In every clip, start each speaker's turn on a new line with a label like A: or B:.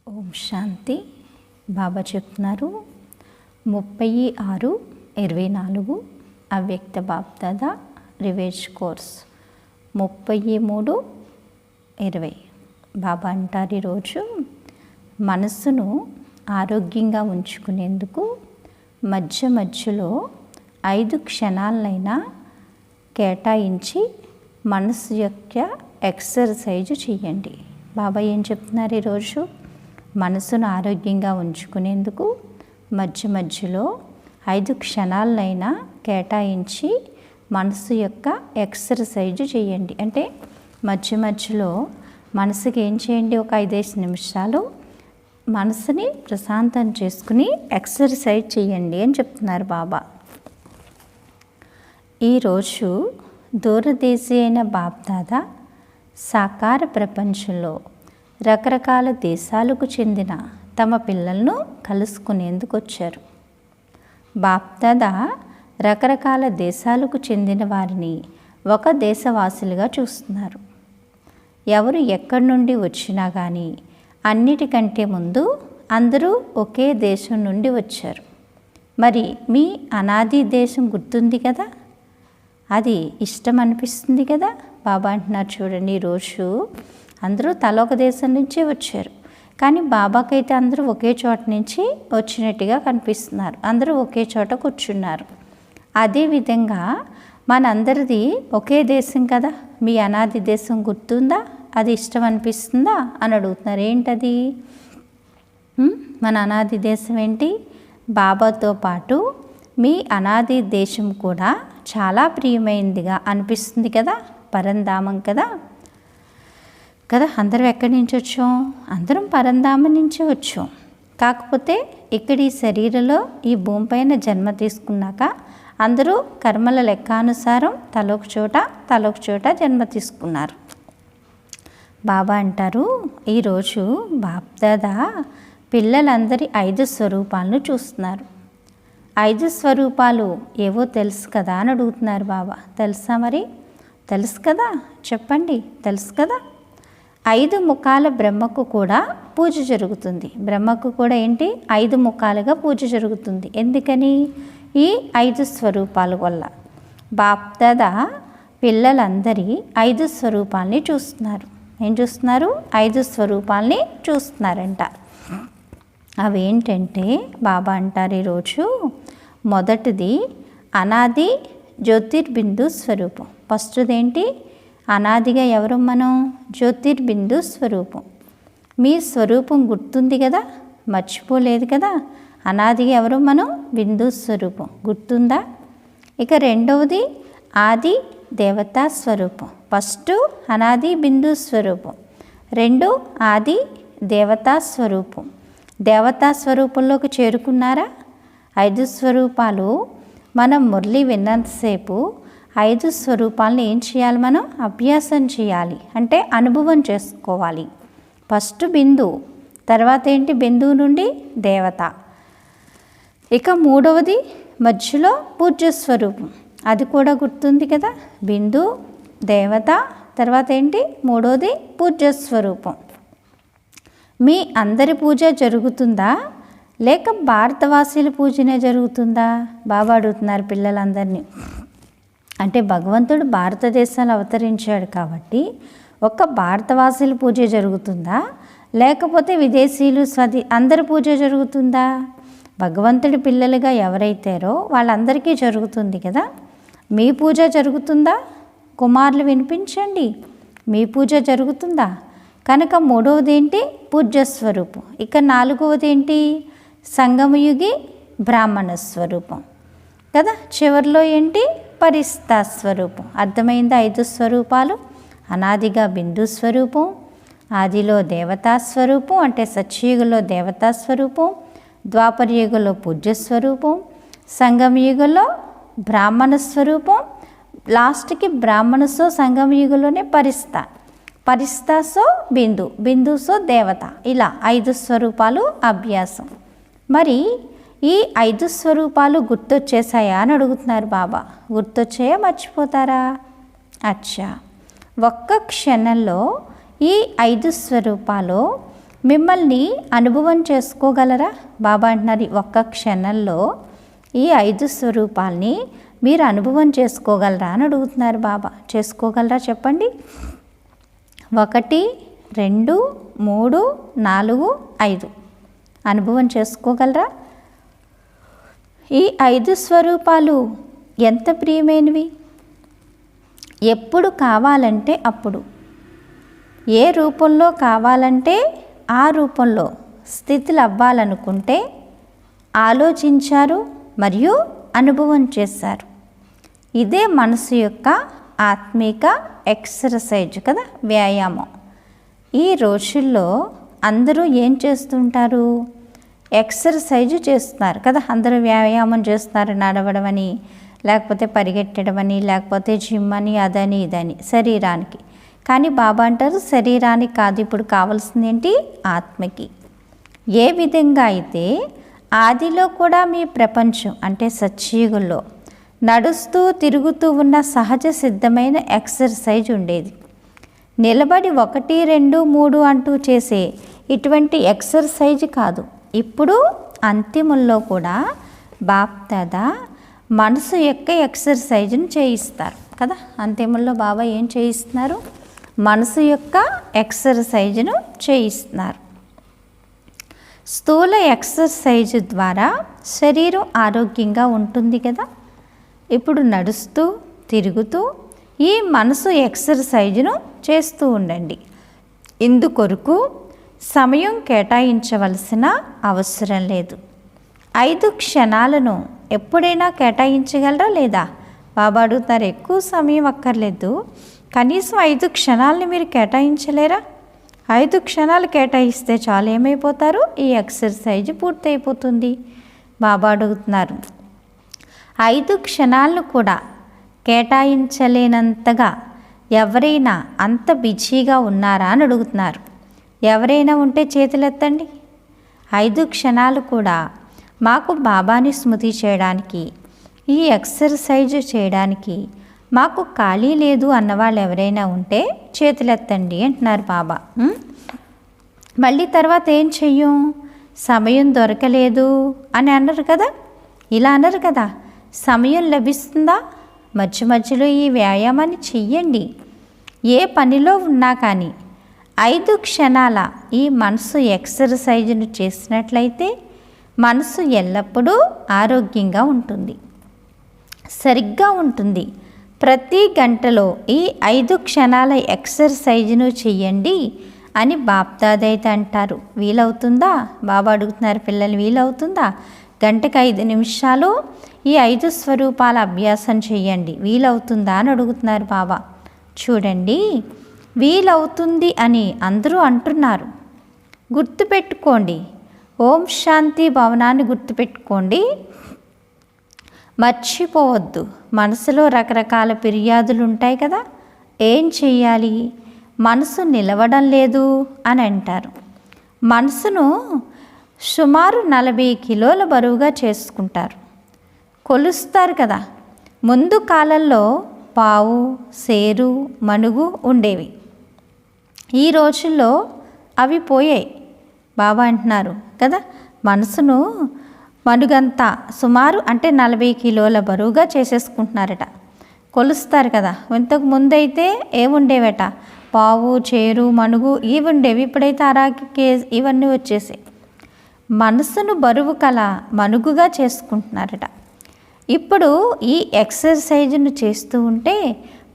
A: ఓం శాంతి. బాబా చెప్తున్నారు 36/24 అవ్యక్త బాప్దాదా రివేజ్ కోర్స్ 33/20. బాబా అంటారు, ఈరోజు మనసును ఆరోగ్యంగా ఉంచుకునేందుకు మధ్య మధ్యలో 5 క్షణాలైనా కేటాయించి మనసు యొక్క ఎక్సర్సైజ్ చేయండి. బాబా ఏం చెప్తున్నారు, ఈరోజు మనసును ఆరోగ్యంగా ఉంచుకునేందుకు మధ్య మధ్యలో 5 క్షణాలైనా కేటాయించి మనసు యొక్క ఎక్సర్సైజ్ చేయండి. అంటే మధ్య మధ్యలో మనసుకి ఏం చేయండి, ఒక 5 నిమిషాలు మనసుని ప్రశాంతం చేసుకుని ఎక్సర్సైజ్ చేయండి అని చెప్తున్నారు బాబా. ఈరోజు దూరదేశీ అయిన బాప్దాదా సాకార ప్రపంచంలో రకరకాల దేశాలకు చెందిన తమ పిల్లలను కలుసుకునేందుకు వచ్చారు. బాప్దాదా రకరకాల దేశాలకు చెందిన వారిని ఒక దేశవాసులుగా చూస్తున్నారు. ఎవరు ఎక్కడి నుండి వచ్చినా కానీ అన్నిటికంటే ముందు అందరూ ఒకే దేశం నుండి వచ్చారు. మరి మీ అనాది దేశం గుర్తుంది కదా, అది ఇష్టం అనిపిస్తుంది కదా. బాబా అంటున్నారు, చూడండి ఈరోజు అందరూ తలొక దేశం నుంచే వచ్చారు, కానీ బాబాకైతే అందరూ ఒకే చోట నుంచి వచ్చినట్టుగా కనిపిస్తున్నారు. అందరూ ఒకే చోట కూర్చున్నారు. అదేవిధంగా మనందరిది ఒకే దేశం కదా, మీ అనాది దేశం గుర్తుందా, అది ఇష్టం అనిపిస్తుందా అని అడుగుతున్నారు. ఏంటది మన అనాది దేశం ఏంటి? బాబాతో పాటు మీ అనాది దేశం కూడా చాలా ప్రియమైనదిగా అనిపిస్తుంది కదా, పరంధామం కదా. అందరం ఎక్కడి నుంచి వచ్చాం? అందరం పరంధామం నుంచి వచ్చాం. కాకపోతే ఇక్కడ ఈ శరీరంలో ఈ భూమిపైన జన్మ తీసుకున్నాక అందరూ కర్మల లెక్కానుసారం తలొక చోట జన్మ తీసుకున్నారు. బాబా అంటారు, ఈరోజు బాప్దాదా పిల్లలందరి 5 స్వరూపాలను చూస్తున్నారు. 5 స్వరూపాలు ఏవో తెలుసు కదా అని అడుగుతున్నారు బాబా. తెలుసా? మరి తెలుసు కదా, చెప్పండి. తెలుసు కదా. 5 ముఖాల బ్రహ్మకు కూడా పూజ జరుగుతుంది. బ్రహ్మకు కూడా ఏంటి, 5 ముఖాలుగా పూజ జరుగుతుంది. ఎందుకని? ఈ 5 స్వరూపాల వల్ల. బాప్దాదా పిల్లలందరి 5 స్వరూపాలని చూస్తున్నారు. ఏం చూస్తున్నారు? 5 స్వరూపాలని చూస్తున్నారంట. అవేంటంటే బాబా అంటారు, ఈరోజు మొదటిది అనాది జ్యోతిర్బిందు స్వరూపం. ఫస్ట్ది ఏంటి? అనాదిగా ఎవరు మనం? జ్యోతిర్బిందు స్వరూపం. మీ స్వరూపం గుర్తుంది కదా, మర్చిపోలేదు కదా. అనాదిగా ఎవరు మనం? బిందు స్వరూపం గుర్తుందా? ఇక రెండవది ఆది దేవతా స్వరూపం. ఫస్ట్ అనాది బిందు స్వరూపం, 2 ఆది దేవతా స్వరూపం. దేవతా స్వరూపంలోకి చేరుకున్నారా? 5 స్వరూపాలు మనం మురళి విన్నంతసేపు 5 స్వరూపాలను ఏం చేయాలి? మనం అభ్యాసం చేయాలి, అంటే అనుభవం చేసుకోవాలి. ఫస్ట్ బిందు, తర్వాత ఏంటి? బిందువు నుండి దేవత. ఇక మూడవది మధ్యలో పూజ్య స్వరూపం, అది కూడా గుర్తుంది కదా. బిందు, దేవత, తర్వాత ఏంటి? మూడవది పూజ్య స్వరూపం. మీ అందరి పూజ జరుగుతుందా, లేక భారతవాసీల పూజనే జరుగుతుందా? బాబా అడుగుతున్నారు పిల్లలందరినీ. అంటే భగవంతుడు భారతదేశంలో అవతరించాడు కాబట్టి ఒక్క భారతవాసీల పూజ జరుగుతుందా, లేకపోతే విదేశీయులు అందరి పూజ జరుగుతుందా? భగవంతుడి పిల్లలుగా ఎవరైతారో వాళ్ళందరికీ జరుగుతుంది కదా. మీ పూజ జరుగుతుందా? కుమారులు వినిపించండి, మీ పూజ జరుగుతుందా? కనుక మూడవది ఏంటి? పూజ్య స్వరూపం. ఇక నాలుగవది ఏంటి? సంగమయుగి బ్రాహ్మణ స్వరూపం కదా. చివరిలో ఏంటి? పరిస్థా స్వరూపం. అర్థమైందా? 5 స్వరూపాలు. అనాదిగా బిందు స్వరూపం, ఆదిలో దేవతా స్వరూపం అంటే సత్యయుగంలో దేవతా స్వరూపం, ద్వాపరయుగంలో పూజ్య స్వరూపం, సంగమయుగంలో బ్రాహ్మణ స్వరూపం, లాస్ట్కి బ్రాహ్మణసో సంగమయుగంలోనే పరిస్థాసో బిందు, బిందుసో దేవత. ఇలా 5 స్వరూపాలు అభ్యాసం. మరి ఈ 5 స్వరూపాలు గుర్తొచ్చేసాయా అని అడుగుతున్నారు బాబా. గుర్తొచ్చాయా, మర్చిపోతారా? అచ్చా, ఒక్క క్షణంలో ఈ 5 స్వరూపాలు మిమ్మల్ని అనుభవం చేసుకోగలరా? బాబా అంటున్నారు ఒక్క క్షణంలో ఈ 5 స్వరూపాల్ని మీరు అనుభవం చేసుకోగలరా అని అడుగుతున్నారు బాబా. చేసుకోగలరా చెప్పండి. 1, 2, 3, 4, 5 అనుభవం చేసుకోగలరా? ఈ 5 స్వరూపాలు ఎంత ప్రియమైనవి. ఎప్పుడు కావాలంటే అప్పుడు, ఏ రూపంలో కావాలంటే ఆ రూపంలో స్థితులు అవ్వాలనుకుంటే ఆలోచించారు మరియు అనుభవం చేశారు. ఇదే మనసు యొక్క ఆత్మిక ఎక్సర్సైజ్ కదా, వ్యాయామం. ఈ రోజుల్లో అందరూ ఏం చేస్తుంటారు? ఎక్సర్సైజ్ చేస్తున్నారు కదా. అందరూ వ్యాయామం చేస్తున్నారు, నడవడం అని, లేకపోతే పరిగెట్టడం అని, లేకపోతే జిమ్ అని, అదని ఇదని శరీరానికి. కానీ బాబా అంటారు శరీరానికి కాదు, ఇప్పుడు కావాల్సింది ఏంటి? ఆత్మకి. ఏ విధంగా అయితే ఆదిలో కూడా మీ ప్రపంచం అంటే సత్యయుగంలో నడుస్తూ తిరుగుతూ ఉన్న సహజ సిద్ధమైన ఎక్సర్సైజ్ ఉండేది. నిలబడి 1, 2, 3 అంటూ చేసే ఇటువంటి ఎక్సర్సైజ్ కాదు. ఇప్పుడు అంతిమంలో కూడా బాప్దాదా మనసు యొక్క ఎక్సర్సైజ్ను చేయిస్తారు కదా. అంతిమంలో బాబా ఏం చేయిస్తున్నారు? మనసు యొక్క ఎక్సర్సైజ్ను చేయిస్తున్నారు. స్థూల ఎక్సర్సైజ్ ద్వారా శరీరం ఆరోగ్యంగా ఉంటుంది కదా. ఇప్పుడు నడుస్తూ తిరుగుతూ ఈ మనసు ఎక్సర్సైజ్ను చేస్తూ ఉండండి. ఇందుకొరకు సమయం కేటాయించవలసిన అవసరం లేదు. 5 క్షణాలను ఎప్పుడైనా కేటాయించగలరా లేదా? బాబా అడుగుతారు. ఎక్కువ సమయం అక్కర్లేదు, కనీసం 5 క్షణాలని మీరు కేటాయించలేరా? 5 క్షణాలు కేటాయిస్తే చాలు, ఏమైపోతారు? ఈ ఎక్సర్సైజ్ పూర్తయిపోతుంది. బాబా అడుగుతున్నారు 5 క్షణాలను కూడా కేటాయించలేనంతగా ఎవరైనా అంత బిజీగా ఉన్నారా అని అడుగుతున్నారు. ఎవరైనా ఉంటే చేతులెత్తండి. 5 క్షణాలు కూడా మాకు బాబాని స్మృతి చేయడానికి, ఈ ఎక్సర్సైజ్ చేయడానికి మాకు ఖాళీ లేదు అన్నవాళ్ళు ఎవరైనా ఉంటే చేతులెత్తండి అంటున్నారు బాబా. మళ్ళీ తర్వాత ఏం చెయ్యం? సమయం దొరకలేదు అని అన్నారు కదా, ఇలా అన్నారు కదా. సమయం లభిస్తుందా? మధ్య మధ్యలో ఈ వ్యాయామాన్ని చెయ్యండి. ఏ పనిలో ఉన్నా కానీ 5 క్షణాల ఈ మనసు ఎక్సర్సైజ్ను చేసినట్లయితే మనసు ఎల్లప్పుడూ ఆరోగ్యంగా ఉంటుంది, సరిగ్గా ఉంటుంది. ప్రతి గంటలో ఈ 5 క్షణాల ఎక్సర్సైజ్ను చెయ్యండి అని బాప్దాదైతే అంటారు. వీలవుతుందా? బాబా అడుగుతున్నారు పిల్లలు, వీలవుతుందా? గంటకు 5 నిమిషాలు ఈ 5 స్వరూపాల అభ్యాసం చెయ్యండి, వీలవుతుందా అని అడుగుతున్నారు బాబా. చూడండి, వీలవుతుంది అని అందరూ అంటున్నారు. గుర్తుపెట్టుకోండి, ఓం శాంతి భవనాన్ని గుర్తుపెట్టుకోండి. మర్చిపోవద్దు. మనసులో రకరకాల ఫిర్యాదులు ఉంటాయి కదా. ఏం చెయ్యాలి? మనసు నిలవడం లేదు అని అంటారు. మనసును సుమారు 40 కిలోల బరువుగా చేసుకుంటారు, కొలుస్తారు కదా. ముందు కాలంలో పావు, సేరు, మనుగు ఉండేవి. ఈ రోజుల్లో అవి పోయాయి. బాబా అంటున్నారు కదా, మనసును మనుగంతా సుమారు అంటే 40 కిలోల బరువుగా చేసేసుకుంటున్నారట, కొలుస్తారు కదా. ఇంతకు ముందైతే ఏముండేవట? పావు, చేరు, మనుగు ఇవి ఉండేవి. ఇప్పుడైతే అరాకి, కేజీ ఇవన్నీ వచ్చేసాయి. మనసును బరువు కల మనుగుగా చేసుకుంటున్నారట. ఇప్పుడు ఈ ఎక్సర్సైజ్ను చేస్తూ ఉంటే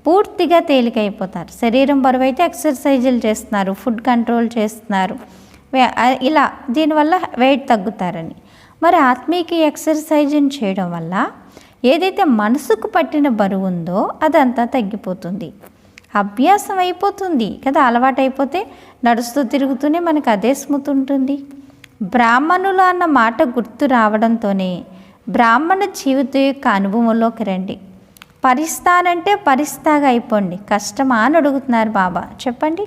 A: పూర్తిగా తేలికైపోతారు. శరీరం బరువు అయితే ఎక్సర్సైజులు చేస్తున్నారు, ఫుడ్ కంట్రోల్ చేస్తున్నారు, ఇలా దీనివల్ల వెయిట్ తగ్గుతారని. మరి ఆత్మీక ఎక్సర్సైజ్ని చేయడం వల్ల ఏదైతే మనసుకు పట్టిన బరువు ఉందో అదంతా తగ్గిపోతుంది, అభ్యాసం అయిపోతుంది కదా. అలవాటు అయిపోతే నడుస్తూ తిరుగుతూనే మనకు అదే స్మృతి ఉంటుంది. బ్రాహ్మణులు అన్న మాట గుర్తు రావడంతోనే బ్రాహ్మణ జీవితం యొక్క అనుభవంలోకి రండి. పరిస్తానంటే పరిస్తాగా అయిపోండి. కష్టమా అని అడుగుతున్నారు బాబా. చెప్పండి,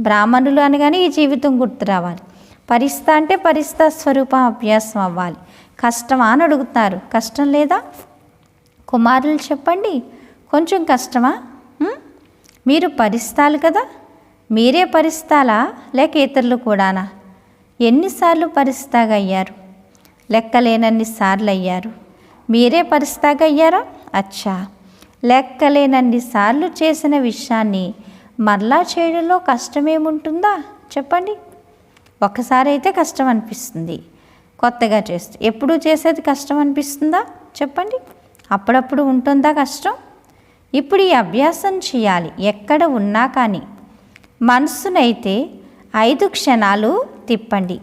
A: బ్రాహ్మణులు అనగానే ఈ జీవితం గుర్తు రావాలి. పరిస్తా అంటే పరిస్తా స్వరూపం అభ్యాసం అవ్వాలి. కష్టమా అని అడుగుతున్నారు. కష్టం లేదా? కుమారులు చెప్పండి, కొంచెం కష్టమా? మీరు పరిస్తాలు కదా, మీరే పరిస్తాలా లేక ఇతరులు కూడానా? ఎన్నిసార్లు పరిస్తాగా అయ్యారు? లెక్కలేనన్ని సార్లు అయ్యారు. మీరే పరిస్తాగా అయ్యారా? అచ్చా, లెక్కలేనన్ని సార్లు చేసిన విషయాన్ని మరలా చేయడంలో కష్టమేముంటుందా చెప్పండి? ఒక్కసారి అయితే కష్టం అనిపిస్తుంది, కొత్తగా చేస్తే. ఎప్పుడూ చేసేది కష్టం అనిపిస్తుందా చెప్పండి? అప్పుడప్పుడు ఉంటుందా కష్టం? ఇప్పుడు ఈ అభ్యాసం చేయాలి. ఎక్కడ ఉన్నా కానీ మనసునైతే 5 క్షణాలు తిప్పండి.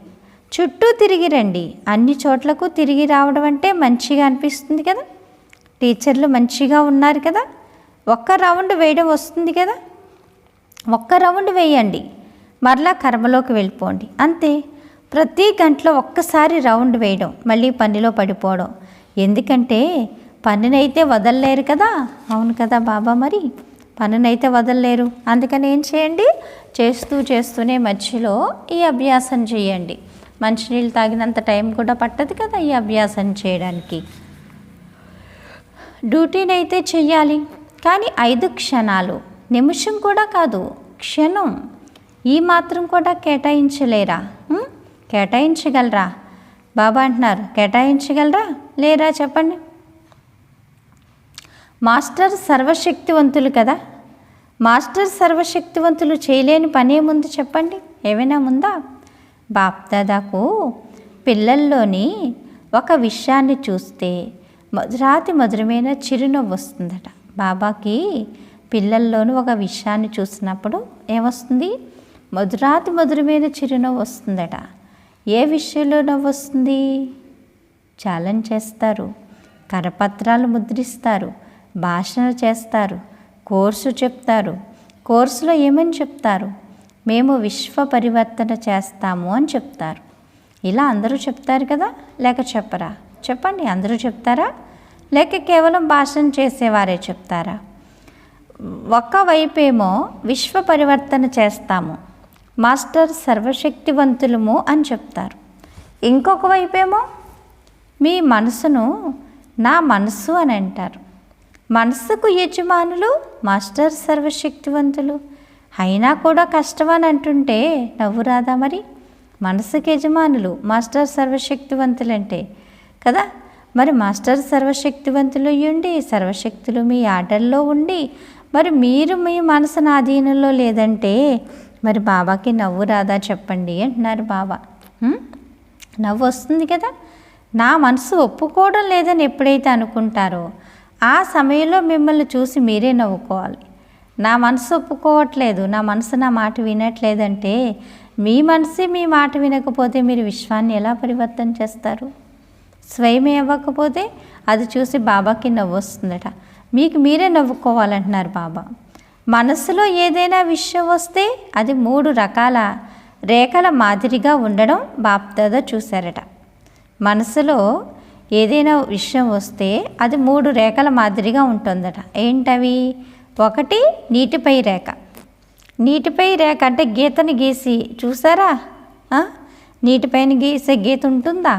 A: చుట్టూ తిరిగి రండి. అన్ని చోట్లకు తిరిగి రావడం అంటే మంచిగా అనిపిస్తుంది కదా. టీచర్లు మంచిగా ఉన్నారు కదా. ఒక్క రౌండ్ వేయడం వస్తుంది కదా. ఒక్క రౌండ్ వేయండి, మరలా కర్మలోకి వెళ్ళిపోండి. అంతే. ప్రతి గంటలో ఒక్కసారి రౌండ్ వేయడం, మళ్ళీ పనిలో పడిపోవడం. ఎందుకంటే పనినైతే వదలలేరు కదా. అవును కదా బాబా, మరి పనినైతే వదలలేరు. అందుకని ఏం చేయండి, చేస్తూనే మధ్యలో ఈ అభ్యాసం చేయండి. మంచినీళ్ళు తాగినంత టైం కూడా పట్టదు కదా ఈ అభ్యాసం చేయడానికి. డ్యూటీని అయితే చెయ్యాలి, కానీ 5 క్షణాలు, నిమిషం కూడా కాదు, క్షణం ఈ మాత్రం కూడా కేటాయించలేరా? కేటాయించగలరా? బాబా అంటున్నారు, కేటాయించగలరా లేరా చెప్పండి. మాస్టర్ సర్వశక్తివంతులు కదా. మాస్టర్ సర్వశక్తివంతులు చేయలేని పనేముంది చెప్పండి? ఏమైనా ఉందా? బాప్దాదాకు పిల్లల్లోని ఒక విషయాన్ని చూస్తే మధురమైన చిరునవ్వు వస్తుందట. బాబాకి పిల్లల్లోనూ ఒక విషయాన్ని చూసినప్పుడు ఏమొస్తుంది? మధురమైన చిరునవ్వు వస్తుందట. ఏ విషయంలో నవ్వు వస్తుంది? ఛాలెంజ్ చేస్తారు, కరపత్రాలు ముద్రిస్తారు, భాషణ చేస్తారు, కోర్సు చెప్తారు. కోర్సులో ఏమని చెప్తారు? మేము విశ్వ పరివర్తన చేస్తాము అని చెప్తారు. ఇలా అందరూ చెప్తారు కదా, లేక చెప్పరా చెప్పండి? అందరూ చెప్తారా, లేక కేవలం భాషణ చేసేవారే చెప్తారా? ఒకవైపేమో విశ్వ పరివర్తన చేస్తాము, మాస్టర్ సర్వశక్తివంతులము అని చెప్తారు. ఇంకొక వైపేమో మీ మనసును నా మనసు అని అంటారు. మనసుకు యజమానులు మాస్టర్ సర్వశక్తివంతులు. అయినా కూడా కష్టమని అంటుంటే నవ్వు రాదా మరి? మనసుకి యజమానులు మాస్టర్ సర్వశక్తివంతులు అంటే కదా. మరి మాస్టర్ సర్వశక్తివంతులు ఉండి, సర్వశక్తులు మీ ఆర్డర్లో ఉండి, మరి మీరు మీ మనసును ఆధీనంలో లేదంటే మరి బాబాకి నవ్వు రాదా చెప్పండి అంటున్నారు బాబా. నవ్వు వస్తుంది కదా. నా మనసు ఒప్పుకోవడం లేదని ఎప్పుడైతే అనుకుంటారో ఆ సమయంలో మిమ్మల్ని చూసి మీరే నవ్వుకోవాలి. నా మనసు ఒప్పుకోవట్లేదు, నా మనసు నా మాట వినట్లేదంటే మీ మనసే మీ మాట వినకపోతే మీరు విశ్వాన్ని ఎలా పరివర్తన చేస్తారు? స్వయమే అవ్వకపోతే అది చూసి బాబాకి నవ్వు వస్తుందట. మీకు మీరే నవ్వుకోవాలంటున్నారు బాబా. మనసులో ఏదైనా విషయం వస్తే అది 3 రకాల రేఖల మాదిరిగా ఉండడం బాప్దాదా చూశారట. మనసులో ఏదైనా విషయం వస్తే అది 3 రేఖల మాదిరిగా ఉంటుందట. ఏంటవి? 1 నీటిపై రేఖ. నీటిపై రేఖ అంటే గీతని గీసి చూసారా? నీటిపైన గీసే గీత ఉంటుందా?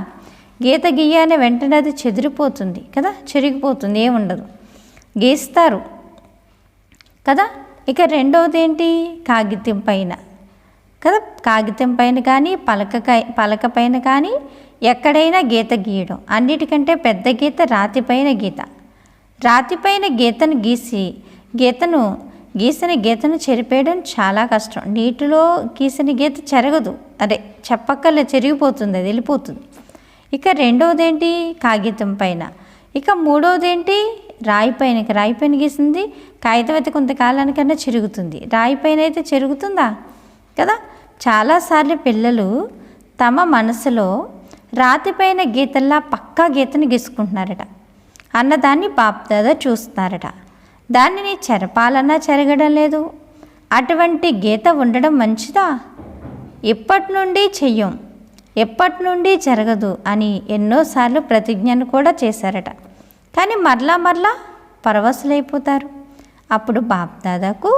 A: గీత గీయనే వెంటనే అది చెదిరిపోతుంది కదా, చెరిగిపోతుంది, ఏముండదు. గీస్తారు కదా. ఇక రెండవది ఏంటి? కాగితం పైన కదా. కాగితం పైన కానీ పలక పైన కానీ ఎక్కడైనా గీత గీయడం. అన్నిటికంటే పెద్ద గీత రాతిపైన గీత. రాతిపైన గీతను గీసిన గీతను చెరిపేయడం చాలా కష్టం. నీటిలో గీసిన గీత చెరగదు, చెప్పక్కర్లే, చెరిగిపోతుంది, అది వెళ్ళిపోతుంది. ఇక రెండవది ఏంటి? కాగితం పైన. ఇక మూడవది ఏంటి? రాయి పైన. రాయి పైన గీసింది కాగితం అయితే కొంతకాలానికన్నా చెరుగుతుంది, రాయి పైన అయితే చెరుగుతుందా కదా. చాలాసార్లు పిల్లలు తమ మనసులో రాతిపైన గీతల్లా పక్కా గీతను గీసుకుంటున్నారట. అన్నదాన్ని బాప్దాదా చూస్తున్నారట. దానిని చెరపాలన్నా చెరగడం లేదు. అటువంటి గీత ఉండడం మంచిదా? ఇప్పటి నుండి చెయ్యం, ఎప్పటి నుండి జరగదు అని ఎన్నోసార్లు ప్రతిజ్ఞను కూడా చేశారట. కానీ మరలా పరవశులైపోతారు. అప్పుడు బాప్దాదాకు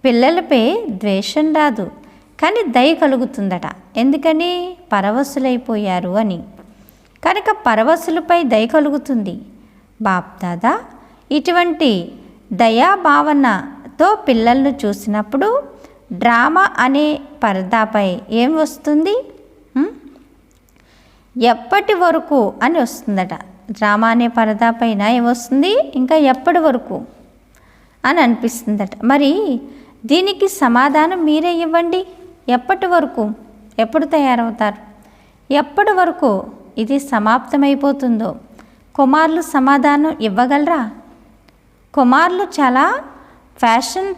A: పిల్లలపై ద్వేషం రాదు, కానీ దయ కలుగుతుందట. ఎందుకని? పరవశులైపోయారు అని. కనుక పరవశులపై దయ కలుగుతుంది. బాప్దాదా ఇటువంటి దయాభావనతో పిల్లలను చూసినప్పుడు డ్రామా అనే పరదాపై ఏం వస్తుంది? ఎప్పటి వరకు అని వస్తుందట. డ్రామా అనే పరదా పైన ఏమొస్తుంది, ఇంకా ఎప్పటి వరకు అని అనిపిస్తుందట. మరి దీనికి సమాధానం మీరే ఇవ్వండి. ఎప్పటి వరకు, ఎప్పుడు తయారవుతారు, ఎప్పటి వరకు ఇది సమాప్తమైపోతుందో కుమారులు సమాధానం ఇవ్వగలరా? కుమారులు చాలా ఫ్యాషన్,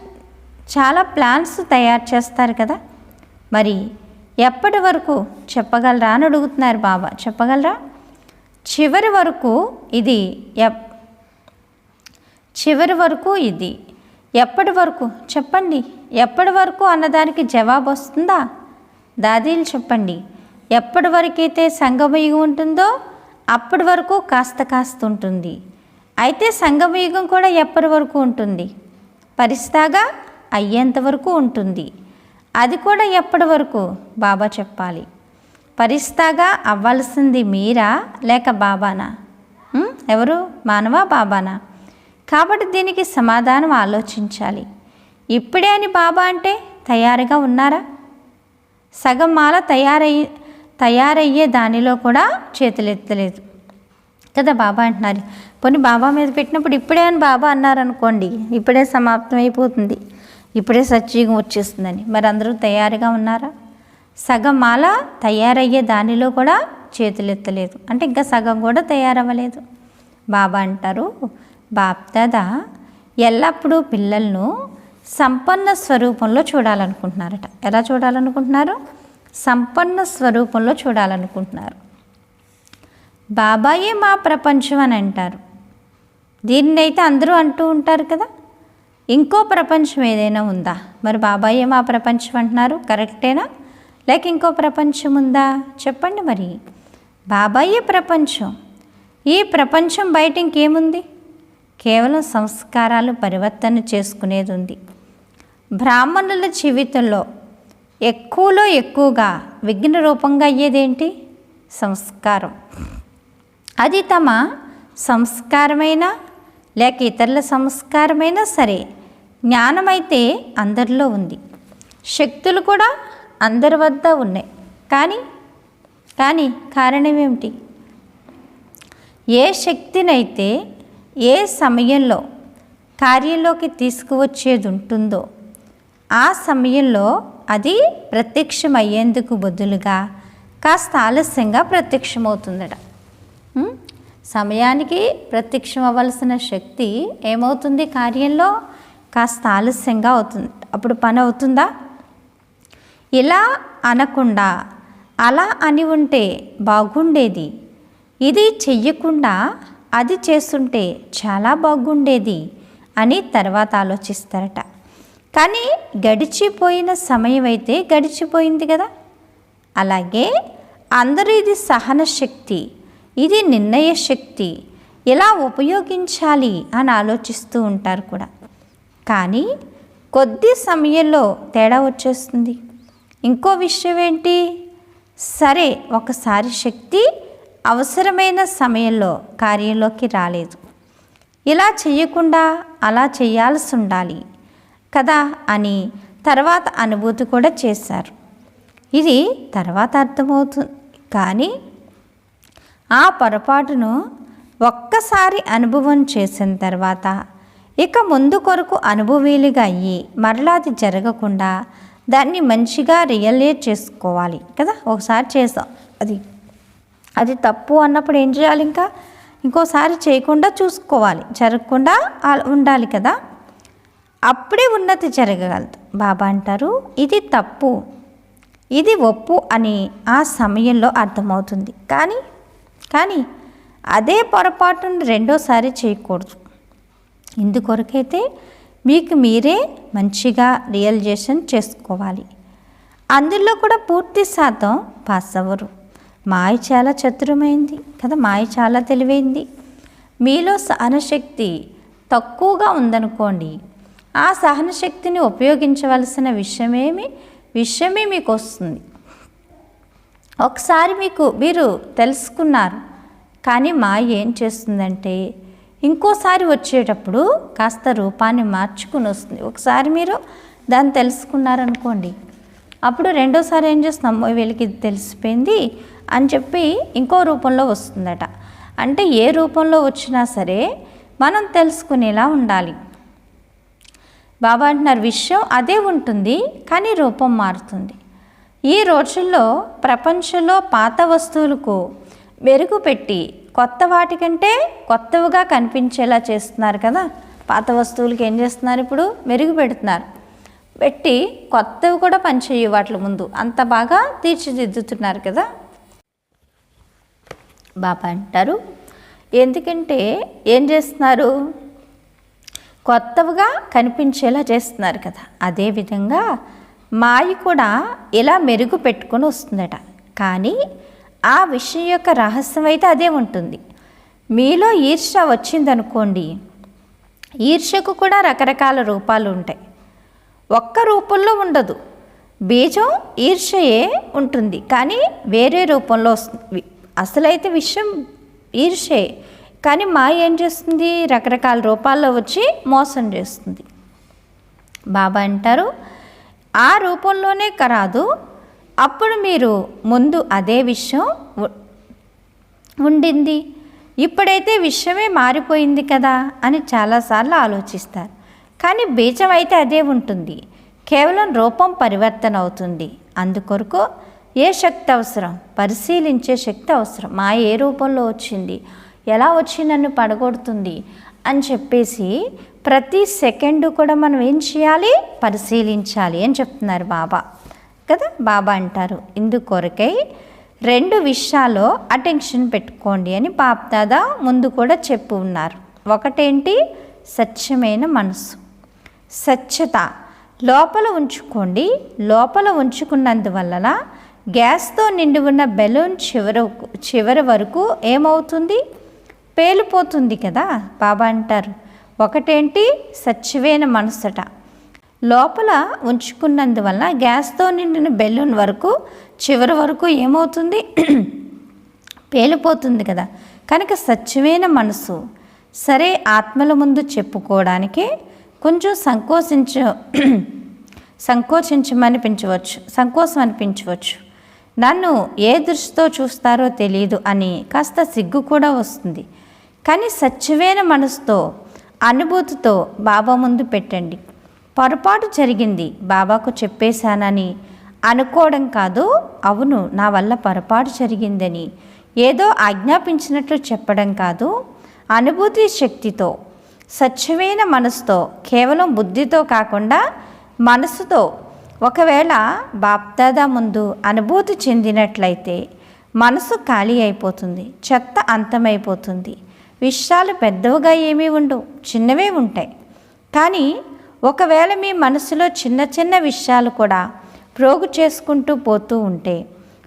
A: చాలా ప్లాన్స్ తయారు చేస్తారు కదా, మరి ఎప్పటి వరకు చెప్పగలరా అని అడుగుతున్నారు బాబా. చెప్పగలరా? చివరి వరకు ఇది, చివరి వరకు ఇది, ఎప్పటి వరకు చెప్పండి. ఎప్పటి వరకు అన్నదానికి జవాబు వస్తుందా? దాదీలు చెప్పండి. ఎప్పటి వరకైతే సంగమయుగం ఉంటుందో అప్పటి వరకు కాస్త ఉంటుంది. అయితే సంగమయుగం కూడా ఎప్పటి వరకు ఉంటుంది? పరిస్తాగా అయ్యేంత వరకు ఉంటుంది. అది కూడా ఎప్పటి వరకు? బాబా చెప్పాలి. పరిస్తాగా అవ్వాల్సింది మీరా లేక బాబానా? ఎవరు? మానవా బాబానా? కాబట్టి దీనికి సమాధానం ఆలోచించాలి. ఇప్పుడే అని బాబా అంటే తయారుగా ఉన్నారా? సగం మాల తయారయ్యే దానిలో కూడా చేతులెత్తలేదు కదా. బాబా అంటున్నారు. పోనీ బాబా మీద పెట్టినప్పుడు ఇప్పుడే అని బాబా అన్నారనుకోండి, ఇప్పుడే సమాప్తం అయిపోతుంది, ఇప్పుడే సత్యుగం వచ్చేస్తుందని. మరి అందరూ తయారుగా ఉన్నారా? సగం మాల తయారయ్యే దానిలో కూడా చేతులెత్తలేదు అంటే ఇంకా సగం కూడా తయారవ్వలేదు. బాబా అంటారు, బాప్దాదా ఎల్లప్పుడూ పిల్లలను సంపన్న స్వరూపంలో చూడాలనుకుంటున్నారట. ఎలా చూడాలనుకుంటున్నారు? సంపన్న స్వరూపంలో చూడాలనుకుంటున్నారు. బాబాయే మా ప్రపంచం అని అంటారు. దీన్నైతే అందరూ అంటూ ఉంటారు కదా. ఇంకో ప్రపంచం ఏదైనా ఉందా? మరి బాబాయే మా ప్రపంచం అంటున్నారు, కరెక్టేనా? లేక ఇంకో ప్రపంచం ఉందా? చెప్పండి. మరి బాబాయే ప్రపంచం. ఈ ప్రపంచం బయట ఇంకేముంది? కేవలం సంస్కారాలు పరివర్తన చేసుకునేది ఉంది. బ్రాహ్మణుల జీవితంలో ఎక్కువలో ఎక్కువగా విఘ్న రూపంగా అయ్యేదేంటి? సంస్కారం. అది తమ సంస్కారమైనా లేక ఇతరుల సంస్కారమైనా సరే, జ్ఞానమైతే అందరిలో ఉంది, శక్తులు కూడా అందరి వద్ద ఉన్నాయి. కానీ కారణం ఏమిటి? ఏ శక్తినైతే ఏ సమయంలో కార్యంలోకి తీసుకువచ్చేది ఉంటుందో ఆ సమయంలో అది ప్రత్యక్షమయ్యేందుకు బదులుగా కాస్త ఆలస్యంగా ప్రత్యక్షమవుతుందట. సమయానికి ప్రత్యక్షం అవ్వాల్సిన శక్తి ఏమవుతుంది? కార్యంలో కాస్త ఆలస్యంగా అవుతుంది. అప్పుడు పని అవుతుందా? ఇలా అనకుండా అలా అని ఉంటే బాగుండేది, ఇది చెయ్యకుండా అది చేస్తుంటే చాలా బాగుండేది అని తర్వాత ఆలోచిస్తారట. కానీ గడిచిపోయిన సమయం అయితే గడిచిపోయింది కదా. అలాగే అందరూ ఇది సహన శక్తి, ఇది నిర్ణయ శక్తి, ఎలా ఉపయోగించాలి అని ఆలోచిస్తూ ఉంటారు కూడా. కానీ కొద్ది సమయంలో తేడా వచ్చేస్తుంది. ఇంకో విషయం ఏంటి? సరే, ఒకసారి శక్తి అవసరమైన సమయంలో కార్యంలోకి రాలేదు, ఇలా చేయకుండా అలా చేయాల్సి ఉండాలి కదా అని తర్వాత అనుభూతి కూడా చేశారు. ఇది తర్వాత అర్థమవుతుంది. కానీ ఆ పొరపాటును ఒక్కసారి అనుభవం చేసిన తర్వాత ఇక ముందు కొరకు అనుభవీలుగా అయ్యి మరలా అది జరగకుండా దాన్ని మంచిగా రియలైజ్ చేసుకోవాలి కదా. ఒకసారి చేసాం, అది తప్పు అన్నప్పుడు ఏం చేయాలి? ఇంకోసారి చేయకుండా చూసుకోవాలి, జరగకుండా ఉండాలి కదా. అప్పుడే ఉన్నతి జరగగలదు. బాబా అంటారు, ఇది తప్పు, ఇది ఒప్పు అని ఆ సమయంలో అర్థమవుతుంది. కానీ అదే పొరపాటును రెండోసారి చేయకూడదు. ఇందుకొరకైతే మీకు మీరే మంచిగా రియలైజేషన్ చేసుకోవాలి. అందులో కూడా పూర్తి శాతం పాస్ అవ్వరు. మాయ చాలా చతురమైంది కదా, మాయ చాలా తెలివైంది. మీలో సహనశక్తి తక్కువగా ఉందనుకోండి, ఆ సహనశక్తిని ఉపయోగించవలసిన విషయమే మీకు వస్తుంది. ఒకసారి మీరు తెలుసుకున్నారు, కానీ మాయ ఏం చేస్తుందంటే ఇంకోసారి వచ్చేటప్పుడు కాస్త రూపాన్ని మార్చుకుని వస్తుంది. ఒకసారి మీరు దాన్ని తెలుసుకున్నారనుకోండి, అప్పుడు రెండోసారి ఏం చేస్తున్నాం, వీళ్ళకి ఇది తెలిసిపోయింది అని చెప్పి ఇంకో రూపంలో వస్తుందట. అంటే ఏ రూపంలో వచ్చినా సరే మనం తెలుసుకునేలా ఉండాలి. బాబా అంటున్నారు విషయం అదే ఉంటుంది కానీ రూపం మారుతుంది. ఈ రోజుల్లో ప్రపంచంలో పాత వస్తువులకు మెరుగు పెట్టి కొత్త వాటికంటే కొత్తవిగా కనిపించేలా చేస్తున్నారు కదా. పాత వస్తువులకి ఏం చేస్తున్నారు, ఇప్పుడు మెరుగు పెడుతున్నారు, పెట్టి కొత్తవి కూడా పనిచేయు వాటి ముందు అంత బాగా తీర్చిదిద్దుతున్నారు కదా. బాబా అంటారు ఎందుకంటే ఏం చేస్తున్నారు, కొత్తవిగా కనిపించేలా చేస్తున్నారు కదా. అదేవిధంగా మాయ కూడా ఇలా మెరుగు పెట్టుకొని వస్తుందట. కానీ ఆ విషయం యొక్క రహస్యం అయితే అదే ఉంటుంది. మీలో ఈర్ష్య వచ్చిందనుకోండి, ఈర్ష్యకు కూడా రకరకాల రూపాలు ఉంటాయి, ఒక్క రూపంలో ఉండదు. బీజం ఈర్ష్యయే ఉంటుంది కానీ వేరే రూపంలో వస్తుంది. అసలైతే విషయం ఈర్ష్యే, కానీ మాయ ఏం చేస్తుంది, రకరకాల రూపాల్లో వచ్చి మోసం చేస్తుంది. బాబా అంటారు ఆ రూపంలోనే రాదు, అప్పుడు మీరు ముందు అదే విషయం ఉండింది, ఇప్పుడైతే విషయమే మారిపోయింది కదా అని చాలాసార్లు ఆలోచిస్తారు. కానీ బీజం అయితే అదే ఉంటుంది, కేవలం రూపం పరివర్తన అవుతుంది. అందుకొరకు ఏ శక్తి అవసరం, పరిశీలించే శక్తి అవసరం. మా ఏ రూపంలో వచ్చింది, ఎలా వచ్చి నన్ను పడగొడుతుంది అని చెప్పేసి ప్రతి సెకండు కూడా మనం ఏం చేయాలి, పరిశీలించాలి అని చెప్తున్నారు బాబా కదా. బాబా అంటారు ఇందుకొరకై రెండు విషయాల్లో అటెన్షన్ పెట్టుకోండి అని బాప్దాదా ముందు కూడా చెప్పు ఉన్నారు. ఒకటేంటి, స్వచ్ఛమైన మనసు, స్వచ్ఛత లోపల ఉంచుకోండి. లోపల ఉంచుకున్నందువలన గ్యాస్తో నిండి ఉన్న బెలూన్ చివరి వరకు ఏమవుతుంది, పేలిపోతుంది కదా. బాబా అంటారు ఒకటేంటి, స్వచ్ఛమైన మనసట. లోపల ఉంచుకున్నందువలన గ్యాస్తో నిండిన బెలూన్ వరకు చివరి వరకు ఏమవుతుంది, పేలిపోతుంది కదా. కనుక స్వచ్ఛమైన మనసు సరే ఆత్మల ముందు చెప్పుకోవడానికే కొంచెం సంకోచం అనిపించవచ్చు. నన్ను ఏ దృష్టితో చూస్తారో తెలియదు అని కాస్త సిగ్గు కూడా వస్తుంది. కానీ స్వచ్ఛమైన మనసుతో అనుభూతితో బాబా ముందు పెట్టండి. పొరపాటు జరిగింది బాబాకు చెప్పేశానని అనుకోవడం కాదు, అవును నా వల్ల పొరపాటు జరిగిందని ఏదో ఆజ్ఞాపించినట్లు చెప్పడం కాదు, అనుభూతి శక్తితో స్వచ్ఛమైన మనసుతో, కేవలం బుద్ధితో కాకుండా మనసుతో ఒకవేళ బాప్దాదా ముందు అనుభూతి చెందినట్లయితే మనసు ఖాళీ అయిపోతుంది, చెత్త అంతమైపోతుంది. విషయాలు పెద్దవిగా ఏమీ ఉండవు, చిన్నవే ఉంటాయి. కానీ ఒకవేళ మీ మనసులో చిన్న చిన్న విషయాలు కూడా ప్రోగు చేసుకుంటూ పోతూ ఉంటే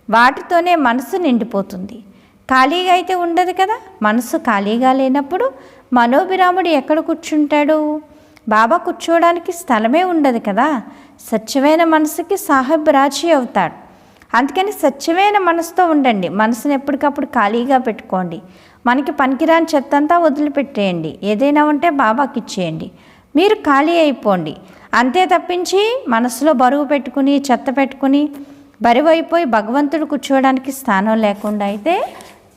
A: వాటితోనే మనసు నిండిపోతుంది. ఖాళీగా అయితే ఉండదు కదా. మనసు ఖాళీగా లేనప్పుడు మనోభిరాముడు ఎక్కడ కూర్చుంటాడు, బాబా కూర్చోవడానికి స్థలమే ఉండదు కదా. స్వచ్ఛమైన మనసుకి సాహెబ్ రాజీ అవుతాడు. అందుకని స్వచ్ఛమైన మనసుతో ఉండండి. మనసుని ఎప్పటికప్పుడు ఖాళీగా పెట్టుకోండి. మనకి పనికిరాని చెత్తంతా వదిలిపెట్టేయండి. ఏదైనా ఉంటే బాబాకి ఇచ్చేయండి. మీరు ఖాళీ అయిపోండి. అంతే తప్పించి మనసులో బరువు పెట్టుకుని చెత్త పెట్టుకుని బరువు అయిపోయి భగవంతుడు కూర్చోవడానికి స్థానం లేకుండా అయితే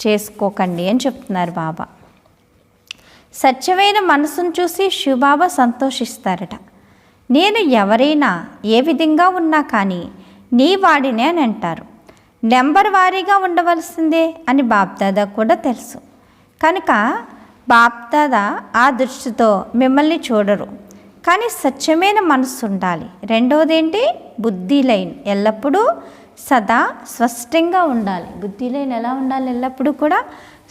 A: చేసుకోకండి అని చెప్తున్నారు బాబా. స్వచ్ఛమైన మనసును చూసి శివబాబా సంతోషిస్తారట. నేను ఎవరైనా ఏ విధంగా ఉన్నా కానీ నీ వాడినే అని అంటారు. నెంబర్ వారీగా ఉండవలసిందే అని బాప్దాదా కూడా తెలుసు. కనుక బాప్దాదా ఆ దృష్టితో మిమ్మల్ని చూడరు. కానీ స్వచ్ఛమైన మనసు ఉండాలి. రెండవది ఏంటి, బుద్ధి లైన్ ఎల్లప్పుడూ సదా స్పష్టంగా ఉండాలి. బుద్ధి లైన్ ఎలా ఉండాలి, ఎల్లప్పుడూ కూడా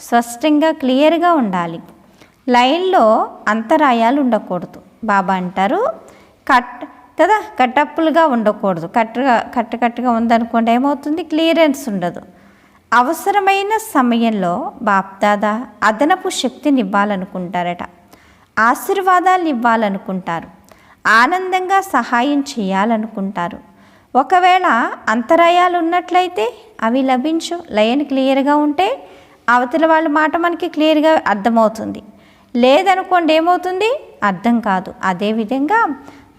A: స్పష్టంగా క్లియర్గా ఉండాలి. లైన్లో అంతరాయాలు ఉండకూడదు. బాబా అంటారు కట్టప్పులుగా ఉండకూడదు. కట్టుగా ఉందనుకోండి ఏమవుతుంది, క్లియరెన్స్ ఉండదు. అవసరమైన సమయంలో బాప్దాదా అదనపు శక్తిని ఇవ్వాలనుకుంటారట, ఆశీర్వాదాలు ఇవ్వాలనుకుంటారు, ఆనందంగా సహాయం చేయాలనుకుంటారు. ఒకవేళ అంతరాయాలు ఉన్నట్లయితే అవి లభించు. లైన్ క్లియర్గా ఉంటే అవతల వాళ్ళ మాట మనకి క్లియర్గా అర్థమవుతుంది. లేదనుకోండి ఏమవుతుంది, అర్థం కాదు. అదేవిధంగా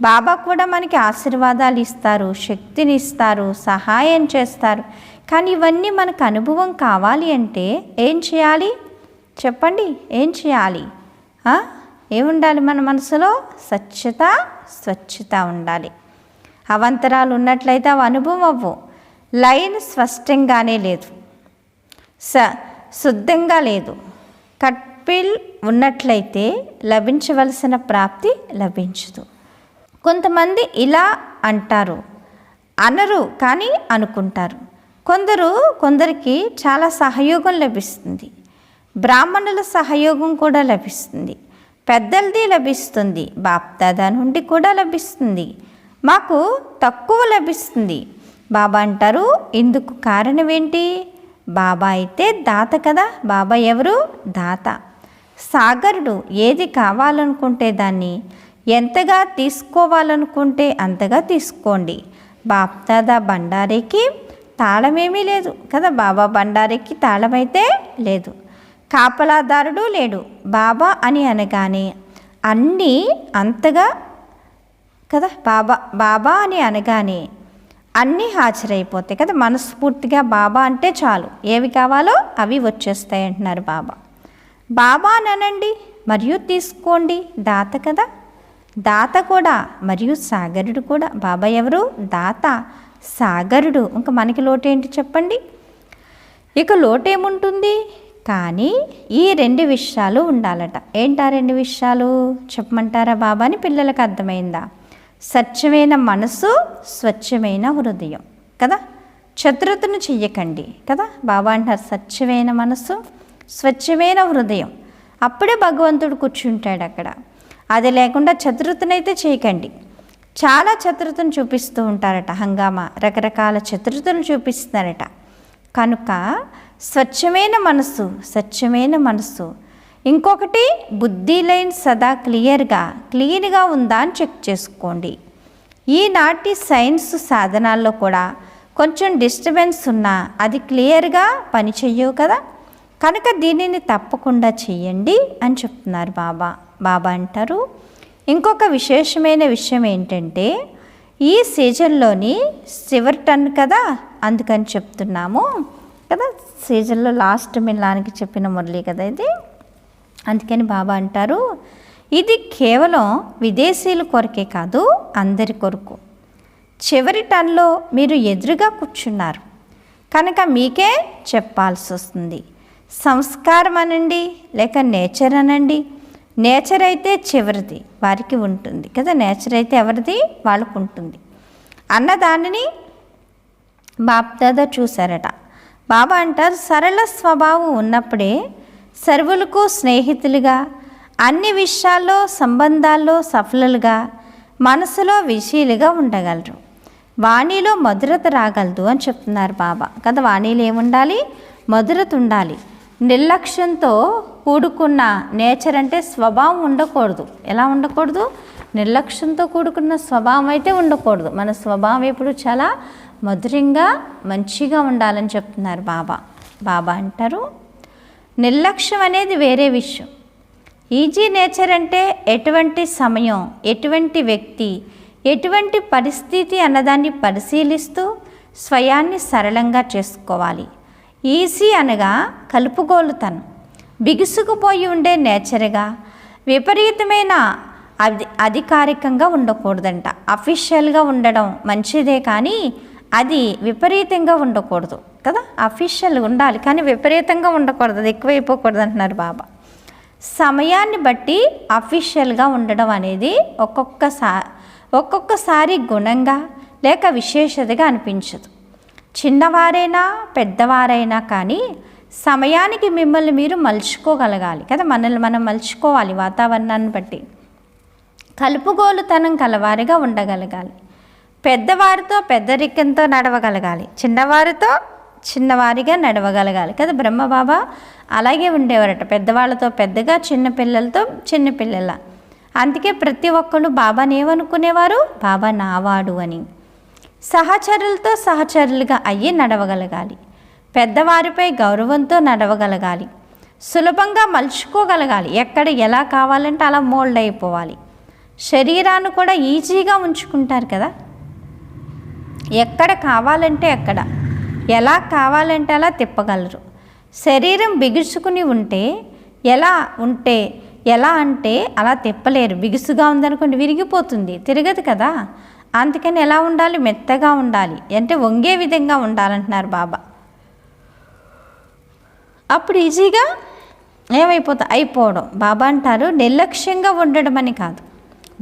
A: బాబా కూడా మనకి ఆశీర్వాదాలు ఇస్తారు, శక్తిని ఇస్తారు, సహాయం చేస్తారు. కానీ ఇవన్నీ మనకు అనుభవం కావాలి అంటే ఏం చేయాలి చెప్పండి? ఏం చేయాలి? ఏముండాలి మన మనసులో? స్వచ్ఛత ఉండాలి. అవంతరాలు ఉన్నట్లయితే అవి అనుభవం అవ్వు. లైన్ స్పష్టంగానే లేదు, శుద్ధంగా లేదు. కట్పిల్ ఉన్నట్లయితే లభించవలసిన ప్రాప్తి లభించదు. కొంతమంది ఇలా అంటారు, అనరు కానీ అనుకుంటారు. కొందరికి చాలా సహయోగం లభిస్తుంది. బ్రాహ్మణుల సహయోగం కూడా లభిస్తుంది, పెద్దలది లభిస్తుంది, బాప్దాదా నుండి కూడా లభిస్తుంది. మాకు తక్కువ లభిస్తుంది. బాబా అంటారు, ఇందుకు కారణం ఏంటి? బాబా అయితే దాత కదా. బాబా ఎవరు? దాత, సాగరుడు. ఏది కావాలనుకుంటే దాన్ని, ఎంతగా తీసుకోవాలనుకుంటే అంతగా తీసుకోండి. బాప్దాదా బండారీకి తాళమేమీ లేదు కదా. బాబా బండారీకి తాళమైతే లేదు, కాపలాదారుడు లేడు. బాబా అని అనగానే అన్నీ అంతగా కదా. బాబా అని అనగానే అన్నీ హాజరైపోతాయి కదా. మనస్ఫూర్తిగా బాబా అంటే చాలు, ఏవి కావాలో అవి వచ్చేస్తాయి అంటున్నారు బాబా. బాబా అని అనండి మరియు తీసుకోండి. దాత కదా, దాత కూడా మరియు సాగరుడు కూడా. బాబా ఎవరు? దాత, సాగరుడు. ఇంకా మనకి లోటేంటి చెప్పండి? ఇక లోటేముంటుంది? కానీ ఈ 2 విషయాలు ఉండాలట. ఏంటా 2 విషయాలు చెప్పమంటారా బాబాని? పిల్లలకు అర్థమైందా? స్వచ్ఛమైన మనసు, స్వచ్ఛమైన హృదయం కదా. శత్రుతను చెయ్యకండి కదా. బాబా అంటారు స్వచ్ఛమైన మనసు, స్వచ్ఛమైన హృదయం. అప్పుడే భగవంతుడు కూర్చుంటాడు అక్కడ. అది లేకుండా చతుర్థనైతే చేయకండి. చాలా చతుర్థను చూపిస్తూ ఉంటారట, హంగామా రకరకాల చతుర్థను చూపిస్తున్నారట. కనుక స్వచ్ఛమైన మనసు, స్వచ్ఛమైన మనసు. ఇంకొకటి, బుద్ధి లైన్ సదా క్లీన్గా ఉందా అని చెక్ చేసుకోండి. ఈనాటి సైన్స్ సాధనాల్లో కూడా కొంచెం డిస్టర్బెన్స్ ఉన్నా అది క్లియర్గా పని చెయ్యవు కదా. కనుక దీనిని తప్పకుండా చెయ్యండి అని చెప్తున్నారు బాబా. బాబా అంటారు ఇంకొక విశేషమైన విషయం ఏంటంటే, ఈ సీజన్లోని చివరి టర్న్ కదా, అందుకని చెప్తున్నాము కదా. సీజన్లో లాస్ట్ మిల్లానికి చెప్పిన మురళి కదా ఇది. అందుకని బాబా అంటారు ఇది కేవలం విదేశీయుల కొరకే కాదు, అందరి కొరకు. చివరి టర్న్లో మీరు ఎదురుగా కూర్చున్నారు కనుక మీకే చెప్పాల్సి వస్తుంది. సంస్కారం అనండి లేక నేచర్ అనండి. నేచర్ అయితే చివరిది వారికి ఉంటుంది కదా. నేచర్ అయితే ఎవరిది? వాళ్ళకు ఉంటుంది అన్న దానిని బాప్దాదా చూశారట. బాబా అంటారు సరళ స్వభావం ఉన్నప్పుడే సర్వులకు స్నేహితులుగా, అన్ని విషయాల్లో సంబంధాల్లో సఫలులుగా, మనసులో విషయాలుగా ఉండగలరు. వాణిలో మధురత రాగలదు అని చెప్తున్నారు బాబా కదా. వాణిలో ఏముండాలి? మధురత ఉండాలి. నిర్లక్ష్యంతో కూడుకున్న నేచర్ అంటే స్వభావం ఉండకూడదు. ఎలా ఉండకూడదు? నిర్లక్ష్యంతో కూడుకున్న స్వభావం అయితే ఉండకూడదు. మన స్వభావం ఎప్పుడు చాలా మధురంగా మంచిగా ఉండాలని చెప్తున్నారు బాబా. బాబా అంటారు నిర్లక్ష్యం అనేది వేరే విషయం. ఈజీ నేచర్ అంటే ఎటువంటి సమయం, ఎటువంటి వ్యక్తి, ఎటువంటి పరిస్థితి అన్నదాన్ని పరిశీలిస్తూ స్వయాన్ని సరళంగా చేసుకోవాలి. ఈజీ అనగా కలుపుగోలుతనం, బిగుసుకుపోయి ఉండే నేచర్గా, విపరీతమైన అధికారికంగా ఉండకూడదంట. అఫీషియల్గా ఉండడం మంచిదే కానీ అది విపరీతంగా ఉండకూడదు కదా. అఫీషియల్ ఉండాలి కానీ విపరీతంగా ఉండకూడదు, అది ఎక్కువైపోకూడదు అంటున్నారు బాబా. సమయాన్ని బట్టి అఫీషియల్గా ఉండడం అనేది ఒక్కొక్కసారి గుణంగా లేక విశేషతగా అనిపించదు. చిన్నవారైనా పెద్దవారైనా కానీ సమయానికి మిమ్మల్ని మీరు మలుచుకోగలగాలి కదా. మనల్ని మనం మలుచుకోవాలి వాతావరణాన్ని బట్టి. కలుపుగోలుతనం కలవారిగా ఉండగలగాలి. పెద్దవారితో పెద్దరికంతో నడవగలగాలి, చిన్నవారితో చిన్నవారిగా నడవగలగాలి కదా. బ్రహ్మబాబా అలాగే ఉండేవారట, పెద్దవాళ్ళతో పెద్దగా, చిన్నపిల్లలతో చిన్నపిల్లల. అందుకే ప్రతి ఒక్కళ్ళు బాబాని ఏమనుకునేవారు? బాబా నావాడు అని. సహచరులతో సహచరులుగా అయ్యి నడవగలగాలి. పెద్దవారిపై గౌరవంతో నడవగలగాలి. సులభంగా మలుచుకోగలగాలి. ఎక్కడ ఎలా కావాలంటే అలా మోల్డ్ అయిపోవాలి. శరీరాన్ని కూడా ఈజీగా ఉంచుకుంటారు కదా. ఎక్కడ కావాలంటే అక్కడ, ఎలా కావాలంటే అలా తిప్పగలరు. శరీరం బిగుసుకుని ఉంటే ఎలా అంటే అలా తిప్పలేరు. బిగుసుగా ఉందనుకోండి విరిగిపోతుంది, తిరగదు కదా. అందుకని ఎలా ఉండాలి? మెత్తగా ఉండాలి, అంటే వంగే విధంగా ఉండాలంటున్నారు బాబా. అప్పుడు ఈజీగా అయిపోవడం. బాబా అంటారు నిర్లక్ష్యంగా ఉండడం అని కాదు.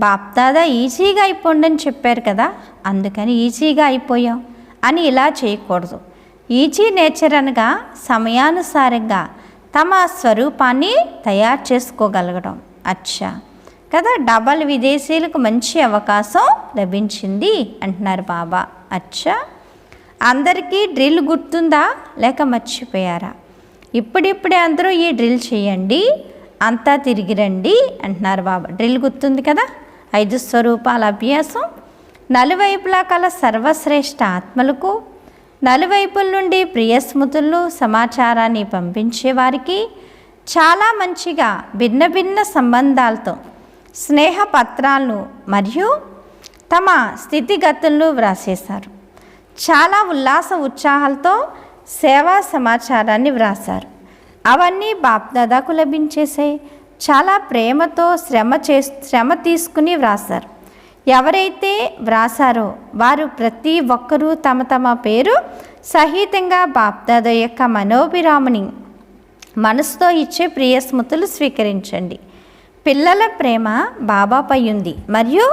A: బాప్దాదా ఈజీగా అయిపోండి అని చెప్పారు కదా, అందుకని ఈజీగా అయిపోయాం అని ఇలా చేయకూడదు. ఈజీ నేచర్ అనగా సమయానుసారంగా తమ స్వరూపాన్ని తయారు చేసుకోగలగడం. అచ్చా కదా, డబల్ విదేశీయులకు మంచి అవకాశం లభించింది అంటున్నారు బాబా. అచ్చా, అందరికీ డ్రిల్ గుర్తుందా లేక మర్చిపోయారా? ఇప్పుడిప్పుడే అందరూ ఈ డ్రిల్ చేయండి, అంతా తిరిగి రండి అంటున్నారు బాబా. డ్రిల్ గుర్తుంది కదా, 5 స్వరూపాల అభ్యాసం. నలువైపులా కల సర్వశ్రేష్ఠ ఆత్మలకు, నలువైపుల నుండి ప్రియ స్మృతులను సమాచారాన్ని పంపించేవారికి చాలా మంచిగా భిన్న భిన్న సంబంధాలతో స్నేహపత్రాలను మరియు తమ స్థితిగతులను వ్రాసేశారు. చాలా ఉల్లాస ఉత్సాహాలతో సేవా సమాచారాన్ని వ్రాసారు. అవన్నీ బాప్దాదాకు లభించేసాయి. చాలా ప్రేమతో శ్రమ తీసుకుని వ్రాసారు. ఎవరైతే వ్రాసారో వారు ప్రతి ఒక్కరూ తమ తమ పేరు సహితంగా బాప్దాదా యొక్క మనోభిరాముని మనసుతో ఇచ్చే ప్రియ స్మృతులు స్వీకరించండి. పిల్లల ప్రేమ బాబాపై ఉంది, మరియు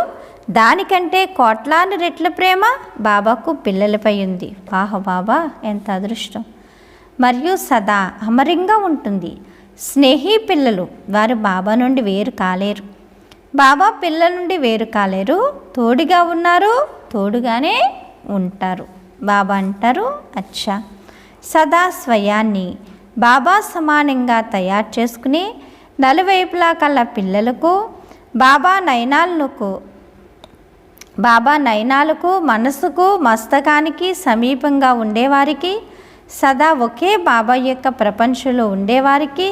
A: దానికంటే కోట్లాను రెట్ల ప్రేమ బాబాకు పిల్లలపై ఉంది. వాహ బాబా, ఎంత అదృష్టం! మరియు సదా అమరంగా ఉంటుంది. స్నేహి పిల్లలు వారు బాబా నుండి వేరు కాలేరు, బాబా పిల్లల నుండి వేరు కాలేరు. తోడుగా ఉన్నారు, తోడుగానే ఉంటారు. బాబా అంటారు అచ్చా, సదా స్వయాన్ని బాబా సమానంగా తయారు చేసుకుని నలువైపులా కల పిల్లలకు బాబా నయనాలకు మనసుకు మస్తకానికి సమీపంగా ఉండేవారికి, సదా ఒకే బాబా యొక్క ప్రపంచంలో ఉండేవారికి,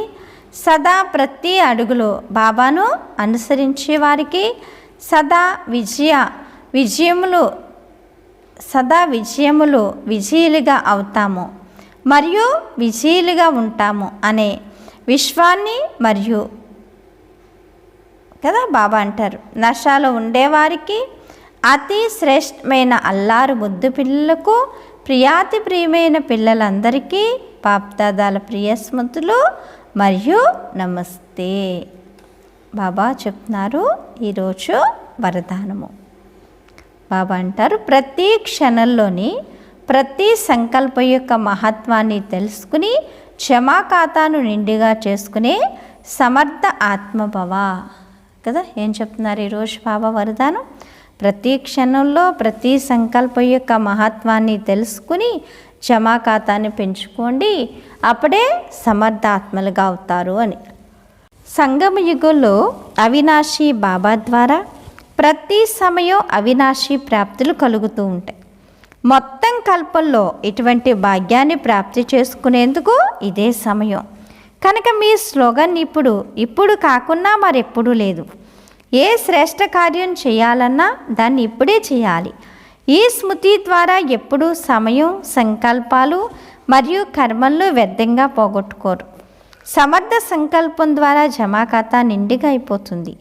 A: సదా ప్రతి అడుగులో బాబాను అనుసరించేవారికి సదా విజయులుగా అవుతాము మరియు విజయులుగా ఉంటాము అనే విశ్వాన్ని మరియు కదా బాబా అంటారు. నషాలో ఉండేవారికి, అతి శ్రేష్టమైన అల్లారు ముద్దు పిల్లలకు, ప్రియాతి ప్రియమైన పిల్లలందరికీ బాప్దాదాల ప్రియ స్మృతులు మరియు నమస్తే. బాబా చెప్తున్నారు ఈరోజు వరదానము. బాబా అంటారు ప్రతి క్షణంలోని ప్రతి సంకల్పం యొక్క మహత్వాన్ని తెలుసుకుని క్షమాఖాతాను నిండుగా చేసుకునే సమర్థ ఆత్మభవ. కదా, ఏం చెప్తున్నారు ఈరోజు బాబా వరదానం? ప్రతి క్షణంలో ప్రతి సంకల్పం యొక్క మహత్వాన్ని తెలుసుకుని క్షమాఖాతాన్ని పెంచుకోండి, అప్పుడే సమర్థాత్మలుగా అవుతారు అని. సంగమ యుగంలో అవినాశి బాబా ద్వారా ప్రతి సమయం అవినాశి ప్రాప్తులు కలుగుతూ ఉంటాయి. మొత్తం కల్పంలో ఇటువంటి భాగ్యాన్ని ప్రాప్తి చేసుకునేందుకు ఇదే సమయం. కనుక మీ స్లోగన్ ఇప్పుడు కాకున్నా మరెప్పుడూ లేదు. ఏ శ్రేష్ఠ కార్యం చేయాలన్నా దాన్ని ఇప్పుడే చేయాలి. ఈ స్మృతి ద్వారా ఎప్పుడూ సమయం, సంకల్పాలు మరియు కర్మలను వ్యర్థంగా పోగొట్టుకోరు. సమర్థ సంకల్పం ద్వారా జమాఖాతా నిండుగా అయిపోతుంది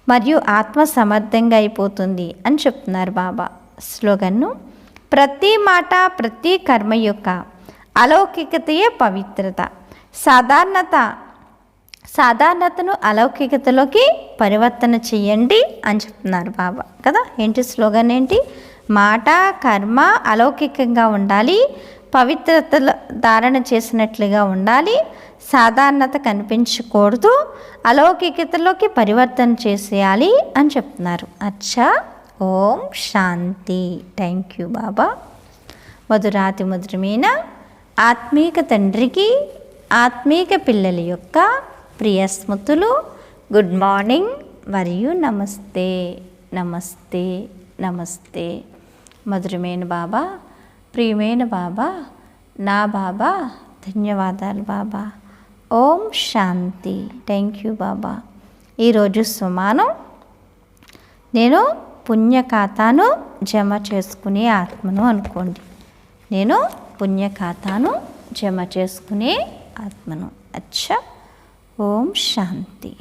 A: మరియు ఆత్మ సమర్థంగా అయిపోతుంది అని చెప్తున్నారు బాబా. స్లోగన్ను ప్రతి మాట ప్రతి కర్మ యొక్క అలౌకికతయే పవిత్రత. సాధారణతను అలౌకికతలోకి పరివర్తన చెయ్యండి అని చెప్తున్నారు బాబా. కదా, ఏంటి స్లోగన్? ఏంటి? మాట కర్మ అలౌకికంగా ఉండాలి, పవిత్రతలు ధారణ చేసినట్లుగా ఉండాలి, సాధారణత కనిపించకూడదు, అలౌకికతలోకి పరివర్తన చేసేయాలి అని చెప్తున్నారు. అచ్చా, ఓం శాంతి. థ్యాంక్ యూ బాబా. మధురాతి మధురమైన ఆత్మీక తండ్రికి ఆత్మీక పిల్లల యొక్క ప్రియ స్మృతులు. గుడ్ మార్నింగ్ మరియు నమస్తే నమస్తే నమస్తే. మధురమైన బాబా, ప్రియమైన బాబా, నా బాబా, ధన్యవాదాలు బాబా. ఓం శాంతి. థ్యాంక్ యూ బాబా. ఈరోజు సుమానం నేను పుణ్య ఖాతాను జమ చేసుకునే ఆత్మను అనుకోండి. నేను పుణ్య ఖాతాను జమ చేసుకునే ఆత్మను. అచ్చా. ఓం శాంతి.